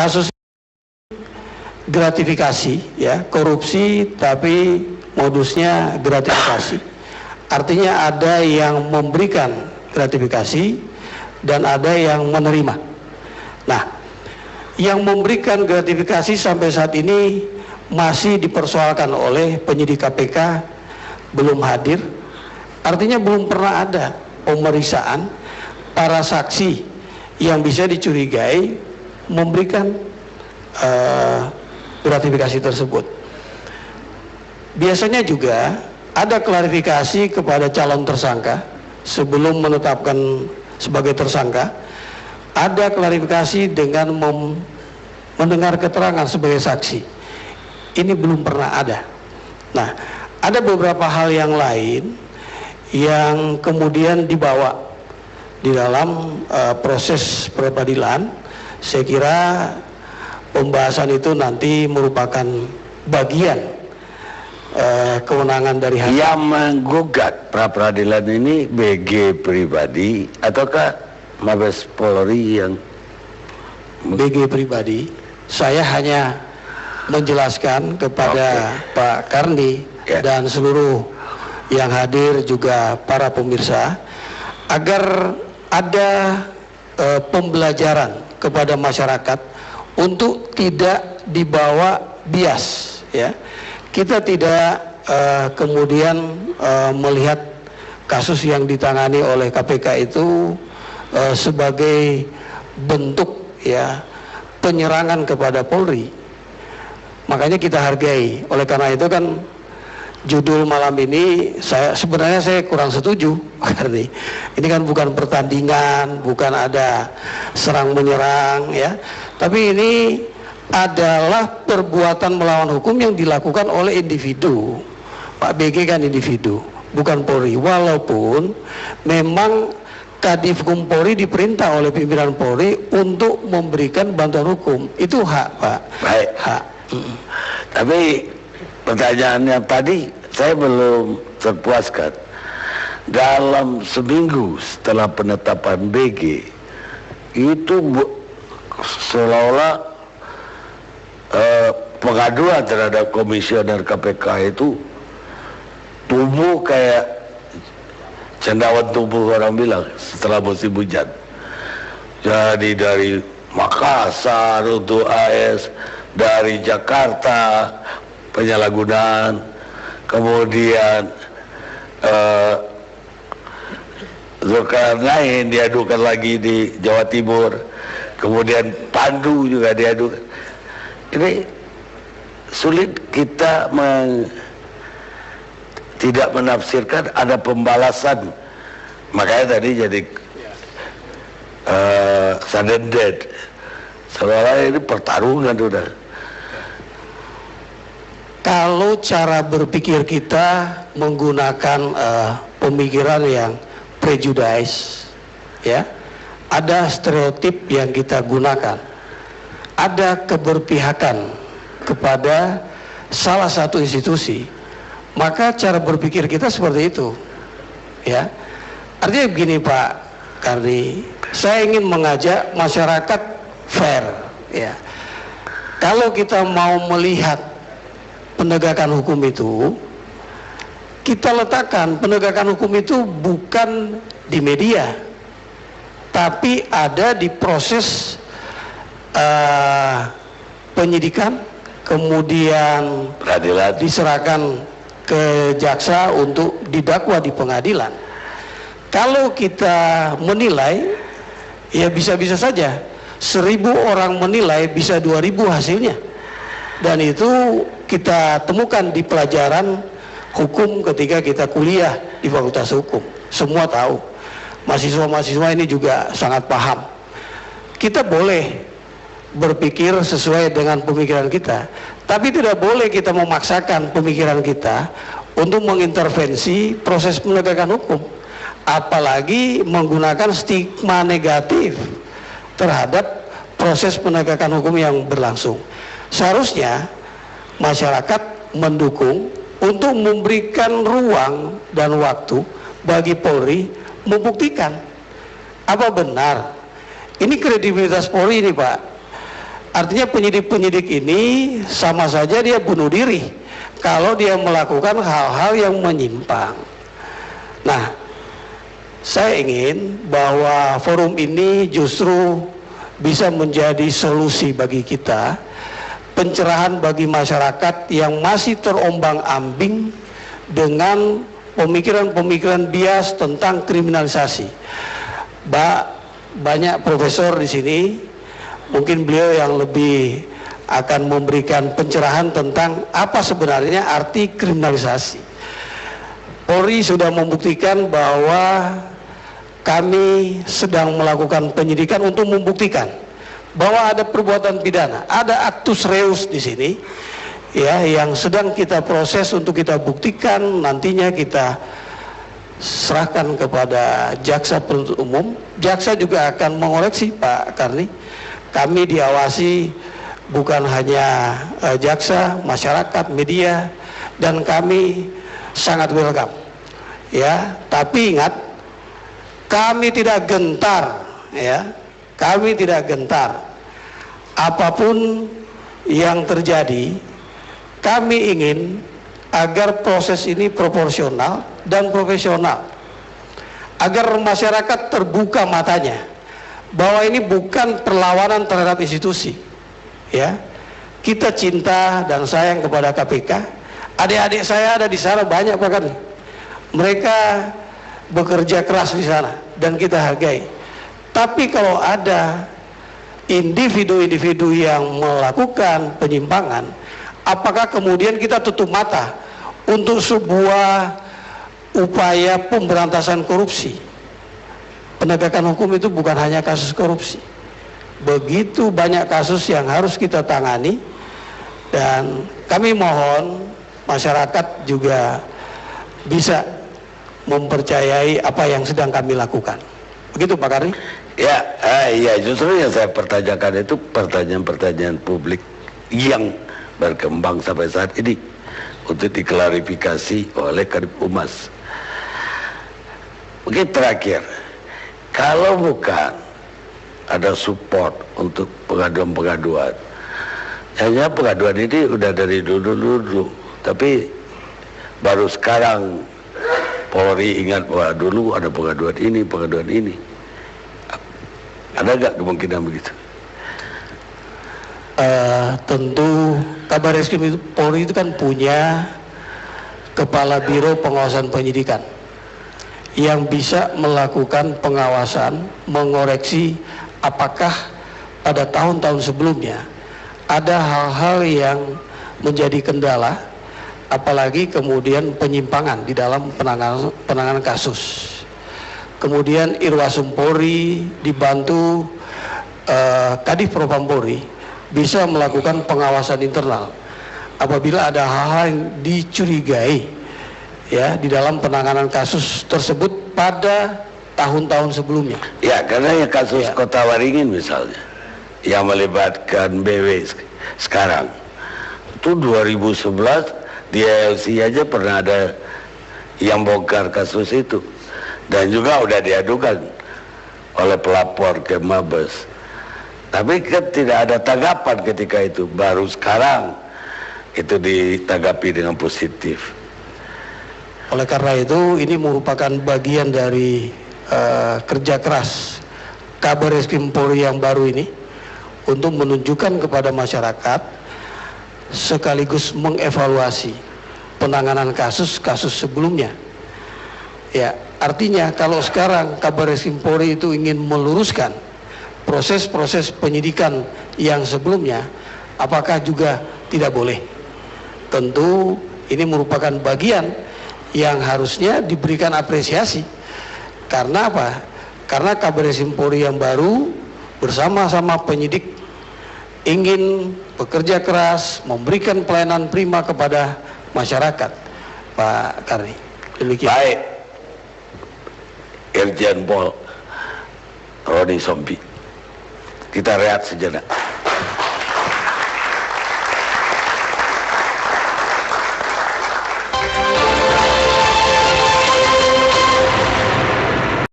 kasus gratifikasi, ya, korupsi tapi modusnya gratifikasi. Artinya ada yang memberikan gratifikasi dan ada yang menerima. Nah, yang memberikan gratifikasi sampai saat ini masih dipersoalkan oleh penyidik KPK, belum hadir. Artinya belum pernah ada pemeriksaan para saksi yang bisa dicurigai memberikan gratifikasi tersebut. Biasanya juga ada klarifikasi kepada calon tersangka sebelum menetapkan sebagai tersangka. Ada klarifikasi dengan mendengar keterangan sebagai saksi. Ini belum pernah ada. Nah, ada beberapa hal yang lain yang kemudian dibawa di dalam proses peradilan. Saya kira pembahasan itu nanti merupakan bagian kewenangan dari hakim. Yang menggugat pra peradilan ini BG pribadi ataukah Mabes Polri yang BG pribadi? Saya hanya menjelaskan kepada Pak Karni dan seluruh yang hadir juga para pemirsa agar ada pembelajaran kepada masyarakat untuk tidak dibawa bias, ya. Kita tidak kemudian melihat kasus yang ditangani oleh KPK itu sebagai bentuk, ya, penyerangan kepada Polri. Makanya kita hargai. Oleh karena itu kan judul malam ini sebenarnya saya kurang setuju. Ini kan bukan pertandingan, bukan ada serang menyerang, ya. Tapi ini adalah perbuatan melawan hukum yang dilakukan oleh individu. Pak BG kan individu, bukan Polri. Walaupun memang Kadif Hukum Polri diperintah oleh pimpinan Polri untuk memberikan bantuan hukum. Itu hak, Pak. Baik. Hak. Tapi pertanyaannya tadi saya belum terpuaskan. Dalam seminggu setelah penetapan BG itu seolah-olah pengaduan terhadap komisioner KPK itu tumbuh kayak cendawan tumbuh, orang bilang, setelah musim hujan. Jadi dari Makassar untuk AS, dari Jakarta penyalahgunaan, kemudian Zulkarnain diadukan lagi di Jawa Timur, kemudian Pandu juga diadukan. Ini sulit kita tidak menafsirkan ada pembalasan. Makanya tadi jadi sudden death. Seolah-olah ini pertarungan sudah. Kalau cara berpikir kita menggunakan pemikiran yang prejudice, ya, ada stereotip yang kita gunakan, ada keberpihakan kepada salah satu institusi, maka cara berpikir kita seperti itu, ya. Artinya begini, Pak Karni, saya ingin mengajak masyarakat fair, ya. Kalau kita mau melihat penegakan hukum itu, kita letakkan penegakan hukum itu bukan di media, tapi ada di proses penyidikan, kemudian peradilan, diserahkan ke jaksa untuk didakwa di pengadilan. Kalau kita menilai, ya bisa-bisa saja 1000 orang menilai, bisa 2000 hasilnya. Dan itu kita temukan di pelajaran hukum ketika kita kuliah di Fakultas Hukum. Semua tahu, mahasiswa-mahasiswa ini juga sangat paham. Kita boleh berpikir sesuai dengan pemikiran kita, tapi tidak boleh kita memaksakan pemikiran kita untuk mengintervensi proses penegakan hukum, apalagi menggunakan stigma negatif terhadap proses penegakan hukum yang berlangsung. Seharusnya masyarakat mendukung untuk memberikan ruang dan waktu bagi Polri membuktikan apa benar. Ini kredibilitas Polri ini, Pak. Artinya penyidik-penyidik ini sama saja dia bunuh diri kalau dia melakukan hal-hal yang menyimpang. Nah, saya ingin bahwa forum ini justru bisa menjadi solusi bagi kita, pencerahan bagi masyarakat yang masih terombang-ambing dengan pemikiran-pemikiran bias tentang kriminalisasi. Banyak profesor di sini, mungkin beliau yang lebih akan memberikan pencerahan tentang apa sebenarnya arti kriminalisasi. Polri sudah membuktikan bahwa kami sedang melakukan penyidikan untuk membuktikan bahwa ada perbuatan pidana, ada actus reus di sini, ya, yang sedang kita proses untuk kita buktikan, nantinya kita serahkan kepada jaksa penuntut umum. Jaksa juga akan mengoreksi, Pak Karni. Kami diawasi bukan hanya jaksa, masyarakat, media, dan kami sangat welcome. Ya, tapi ingat, kami tidak gentar, ya. Kami tidak gentar. Apapun yang terjadi, kami ingin agar proses ini proporsional dan profesional. Agar masyarakat terbuka matanya bahwa ini bukan perlawanan terhadap institusi. Ya. Kita cinta dan sayang kepada KPK. Adik-adik saya ada di sana banyak bahkan. Mereka bekerja keras di sana dan kita hargai. Tapi kalau ada individu-individu yang melakukan penyimpangan, apakah kemudian kita tutup mata untuk sebuah upaya pemberantasan korupsi? Penegakan hukum itu bukan hanya kasus korupsi. Begitu banyak kasus yang harus kita tangani, dan kami mohon masyarakat juga bisa mempercayai apa yang sedang kami lakukan. Begitu Pak Karni? Ya, ya, justru yang saya pertanyakan itu pertanyaan-pertanyaan publik yang berkembang sampai saat ini untuk diklarifikasi oleh Kadif Humas. Mungkin terakhir, kalau bukan ada support untuk pengaduan-pengaduan, hanya pengaduan ini udah dari dulu, tapi baru sekarang Polri ingat bahwa dulu ada pengaduan ini. Ada nggak kemungkinan begitu? Tentu Kabarreskrim Polri itu kan punya Kepala Biro Pengawasan Penyidikan yang bisa melakukan pengawasan, mengoreksi apakah pada tahun-tahun sebelumnya ada hal-hal yang menjadi kendala, apalagi kemudian penyimpangan di dalam penanganan kasus. Kemudian Irwasum Polri dibantu Kadif Propam Polri bisa melakukan pengawasan internal apabila ada hal-hal yang dicurigai, ya, di dalam penanganan kasus tersebut pada tahun-tahun sebelumnya. Ya, karena ya kasus ya. Kota Waringin misalnya yang melibatkan BW sekarang itu 2011 di LC aja pernah ada yang bongkar kasus itu. Dan juga udah diadukan oleh pelapor ke Mabes. Tapi kan tidak ada tanggapan ketika itu. Baru sekarang itu ditanggapi dengan positif. Oleh karena itu, ini merupakan bagian dari kerja keras Kabarreskrim Polri yang baru ini untuk menunjukkan kepada masyarakat sekaligus mengevaluasi penanganan kasus-kasus sebelumnya. Ya, artinya kalau sekarang Kabarreskrim Polri itu ingin meluruskan proses-proses penyidikan yang sebelumnya, apakah juga tidak boleh? Tentu ini merupakan bagian yang harusnya diberikan apresiasi. Karena apa? Karena Kabarreskrim Polri yang baru bersama-sama penyidik ingin bekerja keras, memberikan pelayanan prima kepada masyarakat. Pak Karni, demikian. Baik. Irjen Pol Roni Sompi. Kita rehat sejenak.